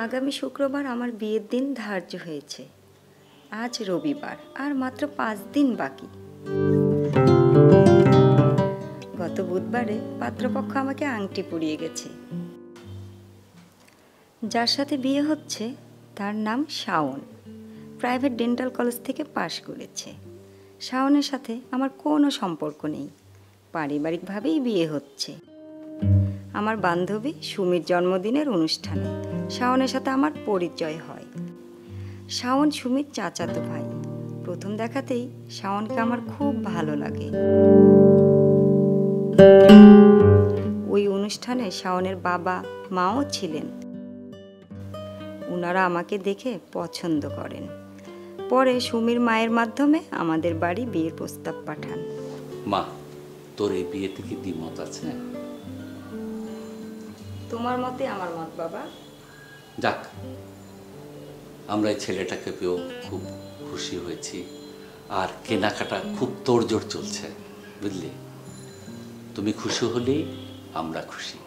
আগামী শুক্রবার আমার বিয়ের দিন ধার্য হয়েছে। আজ রবিবার, আর মাত্র 5 দিন বাকি। গত বুধবারে পাত্রপক্ষ আমাকে আংটি পরিয়ে গেছে। যার সাথে বিয়ে হচ্ছে তার নাম শাওন, প্রাইভেট ডেন্টাল কলেজ থেকে পাশ করেছে। শাওনের সাথে আমার কোনো সম্পর্ক নেই, পারিবারিকভাবেই বিয়ে হচ্ছে। আমার বান্ধবী সুমির জন্মদিনের অনুষ্ঠানে শাওনের সাথে আমার পরিচয় হয়। শাওন সুমির চাচাতো ভাই। প্রথম দেখাতেই শাওনকে আমার খুব ভালো লাগে। ওই অনুষ্ঠানে শাওনের বাবা মাও ছিলেন। ওনারা আমাকে দেখে পছন্দ করেন। পরে সুমির মায়ের মাধ্যমে আমাদের বাড়ি বিয়ের প্রস্তাব পাঠান। মা, তোর এই বিয়েতে কি দ্বিমত আছে? তোমার মতে আমার মত বাবা। যাক, আমরা এই ছেলেটাকে পেয়েও খুব খুশি হয়েছি, আর কেনাকাটা খুব তোড়জোড় চলছে, বুঝলি? তুমি খুশি হলেই আমরা খুশি।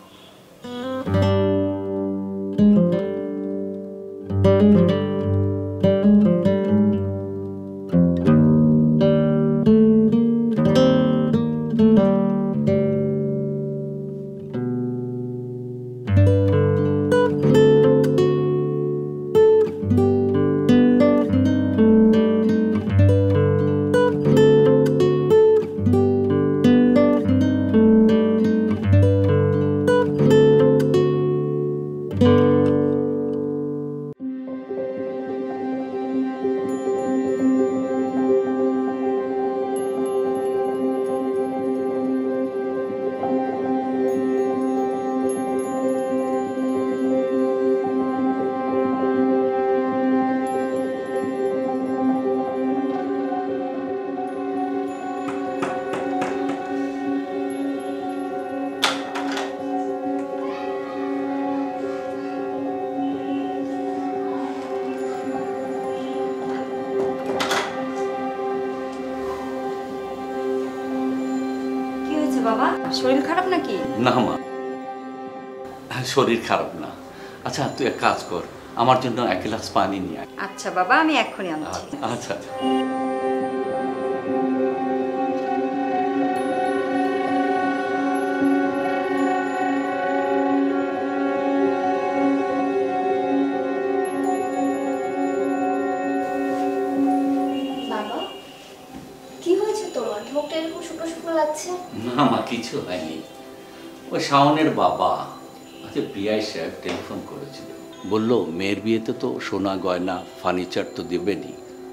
বাবা, শরীর খারাপ নাকি? না মা, শরীর খারাপ না। আচ্ছা, তুই এক কাজ কর, আমার জন্য 1 গ্লাস পানি নিয়ে আয়। আচ্ছা বাবা, আমি এক্ষুনি আনছি। আচ্ছা। না মা, কিছু হয়নি। ওই শাওনের বাবা, আচ্ছা, বিআই সাহেব টেলিফোন করেছিল, বলল মেয়ের বিয়েতে তো সোনা গয়না ফার্নিচার তো দেবেনি,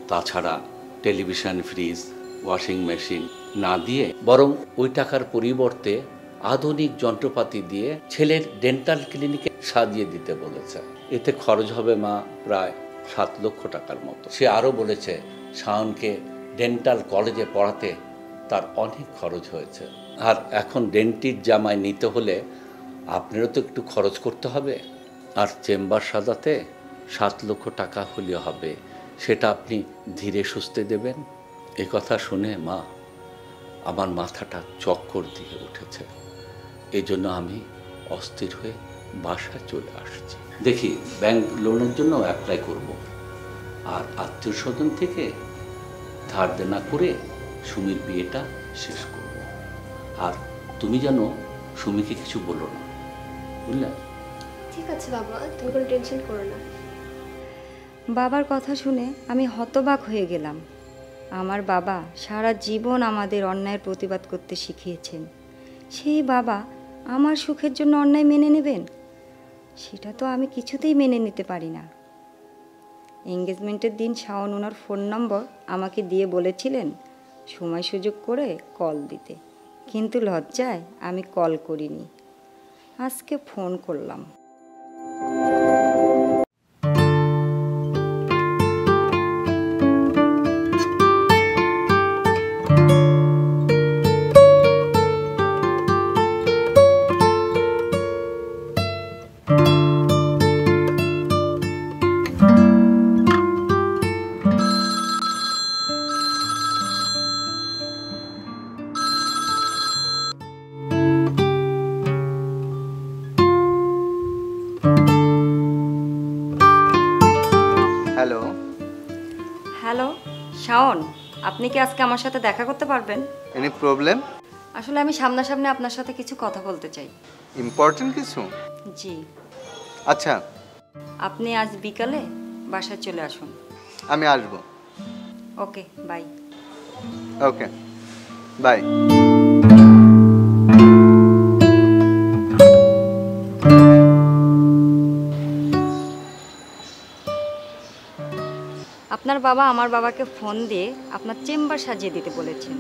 তাছাড়া টেলিভিশন, ফ্রিজ, ওয়াশিং মেশিন না দিয়ে বরং ওই টাকার পরিবর্তে আধুনিক যন্ত্রপাতি দিয়ে ছেলের ডেন্টাল ক্লিনিকে সাজিয়ে দিতে বলেছে। এতে খরচ হবে মা প্রায় 7 লক্ষ টাকার মতো। সে আরও বলেছে শাওনকে ডেন্টাল কলেজে পড়াতে তার অনেক খরচ হয়েছে, আর এখন ডেন্টির জামাই নিতে হলে আপনারও তো একটু খরচ করতে হবে, আর চেম্বার সাজাতে 7 লক্ষ টাকা হলে হবে, সেটা আপনি ধীরে সুস্থে দেবেন। এ কথা শুনে মা, আমার মাথাটা চক্কর দিয়ে উঠেছে। এই জন্য আমি অস্থির হয়ে বাসায় চলে আসছি। দেখি ব্যাংক লোনের জন্য অ্যাপ্লাই করব, আর আত্মীয় স্বজন থেকে ধার দেনা করে সুমির বিয়েটা শেষ করব। আর তুমি যেন সুমিকে কিছু বলো না, বুঝলে? ঠিক আছে বাবা, তুমি কোনো টেনশন করো না। বাবার কথা শুনে আমি হতবাক হয়ে গেলাম। আমার বাবা সারা জীবন আমাদের অন্যায়ের প্রতিবাদ করতে শিখিয়েছেন। সেই বাবা আমার সুখের জন্য অন্যায় মেনে নেবেন? সেটা তো আমি কিছুতেই মেনে নিতে পারি না। এঙ্গেজমেন্টের দিন শাওন ওনার ফোন নম্বর আমাকে দিয়ে বলেছিলেন সময় সুযোগ করে কল দিতে, কিন্তু লজ্জায় আমি কল করিনি। আজকে ফোন করলাম। হ্যালো। হ্যালো শাওন, আপনি কি আজকে আমার সাথে দেখা করতে পারবেন? Any problem? আসলে আমি সামনাসামনি আপনার সাথে কিছু কথা বলতে চাই। ইম্পর্টেন্ট কিছু? জি। আচ্ছা, আপনি আজ বিকালে বাসায় চলে আসুন। আমি আসবো। Okay, bye. Okay, bye. আপনার বাবা আমার বাবাকে ফোন দিয়ে আপনার চেম্বার সাজিয়ে দিতে বলেছেন।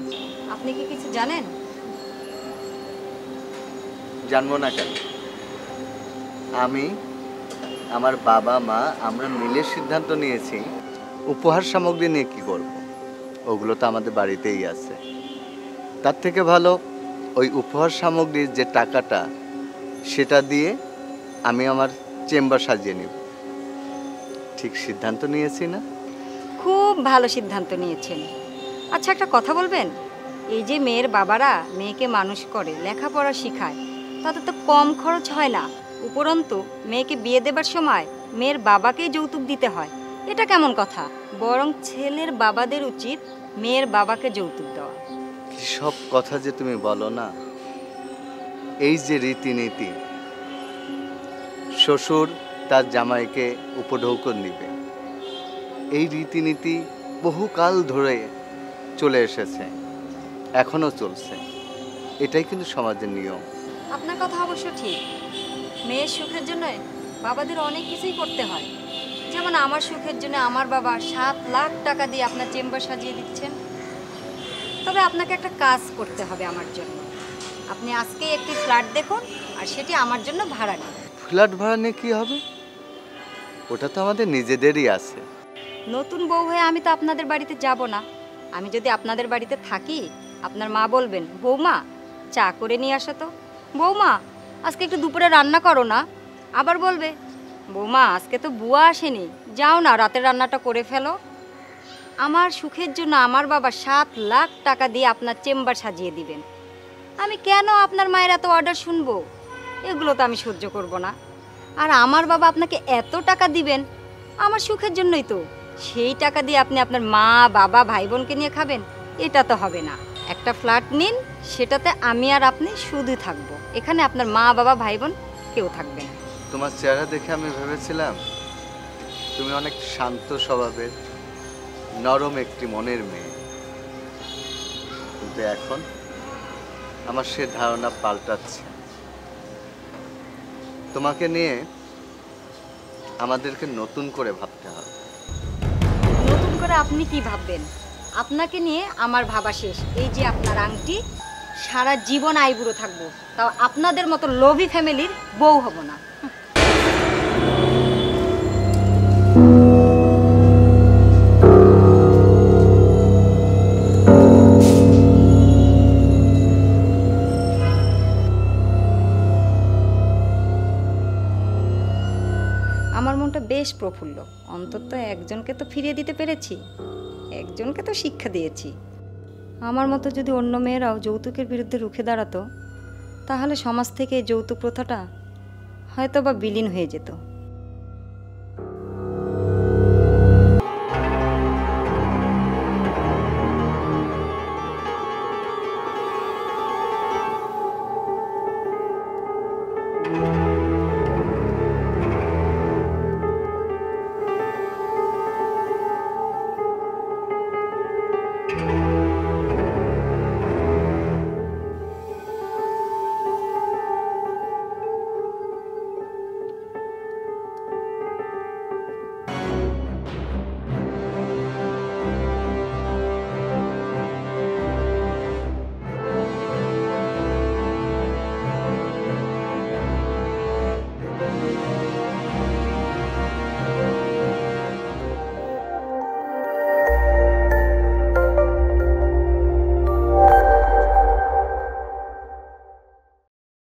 আপনি কি কিছু জানেন? জানবো না কেন? আমি, আমার বাবা মা আমরা মিলে সিদ্ধান্ত নিয়েছি উপহার সামগ্রী নিয়ে কি করব। ওগুলো তো আমাদের বাড়িতেই আছে। তার থেকে ভালো ওই উপহার সামগ্রীর যে টাকাটা সেটা দিয়ে আমি আমার চেম্বার সাজিয়ে নিব। ঠিক সিদ্ধান্ত নিয়েছি না? খুব ভালো সিদ্ধান্ত নিয়েছেন। আচ্ছা, একটা কথা বলবেন? এই যে মেয়ের বাবারা মেয়েকে মানুষ করে, লেখাপড়া শেখায়, তাতে তো কম খরচ হয় না। উপরন্তু মেয়েকে বিয়ে দেবার সময় মেয়ের বাবাকেই যৌতুক দিতে হয়। এটা কেমন কথা? বরং ছেলের বাবাদের উচিত মেয়ের বাবাকে যৌতুক দেওয়া। কি সব কথা যে তুমি বলো না। এই যে রীতিনীতি, শ্বশুর তার জামাইকে উপঢৌকন দিবে, এই রীতিনীতি বহুকাল ধরে চলে এসেছে, এখনো চলছে। এটাই কিন্তু সমাজের নিয়ম। আপনার কথা অবশ্য ঠিক। মেয়ের সুখের জন্য বাবাদের অনেক কিছুই করতে হয়। যেমন আমার সুখের জন্য আমার বাবা 7 লাখ টাকা দিয়ে আপনার চেম্বার সাজিয়ে দিচ্ছেন। তবে আপনাকে একটা কাজ করতে হবে আমার জন্য। আপনি আজকেই একটি ফ্ল্যাট দেখুন, আর সেটি আমার জন্য ভাড়া নিন। ফ্ল্যাট ভাড়া নিয়ে কি হবে? ওটা তো আমাদের নিজেদেরই আছে। নতুন বউ হয়ে আমি তো আপনাদের বাড়িতে যাব না। আমি যদি আপনাদের বাড়িতে থাকি, আপনার মা বলবেন, বৌমা চা করে নিয়ে আসো তো, বৌমা আজকে একটু দুপুরে রান্না করো না। আবার বলবে, বৌমা আজকে তো বুয়া আসেনি, যাও না রাতের রান্নাটা করে ফেলো। আমার সুখের জন্য আমার বাবা 7 লাখ টাকা দিয়ে আপনার চেম্বার সাজিয়ে দিবেন। আমি কেন আপনার মায়ের এত অর্ডার শুনবো? এগুলো তো আমি সহ্য করব না। আর আমার বাবা আপনাকে এত টাকা দিবেন আমার সুখের জন্যই তো। সেই টাকা দিয়ে আপনি আপনার মা বাবা ভাই বোনকে নিয়ে খাবেন? এটা তো হবে না। একটা ফ্ল্যাট নিন, সেটাতে আমি আর আপনি শুধু থাকবো। এখানে আপনার মা বাবা ভাই বোন কেউ থাকবে না। তোমার চেহারা দেখে আমি ভেবেছিলাম তুমি অনেক শান্ত স্বভাবের, নরম একটি মনের মেয়ে, কিন্তু এখন আমার সে ধারণা পাল্টাচ্ছে। তোমাকে নিয়ে আমাদেরকে নতুন করে ভাবতে হবে। নতুন করে আপনি কি ভাববেন? আপনাকে নিয়ে আমার ভাবা শেষ। এই যে আপনার আংটি, সারা জীবন আইবুড়ো থাকবো, তাও আপনাদের মতো লোভী ফ্যামিলির বউ হব না। আমার মনটা বেশ প্রফুল্ল। অন্তত একজনকে তো ফিরিয়ে দিতে পেরেছি, একজনকে তো শিক্ষা দিয়েছি। আমার মতো যদি অন্য মেয়েরাও যৌতুকের বিরুদ্ধে রুখে দাঁড়াতো, তাহলে সমাজ থেকে এই যৌতুক প্রথাটা হয়তো বা বিলীন হয়ে যেত।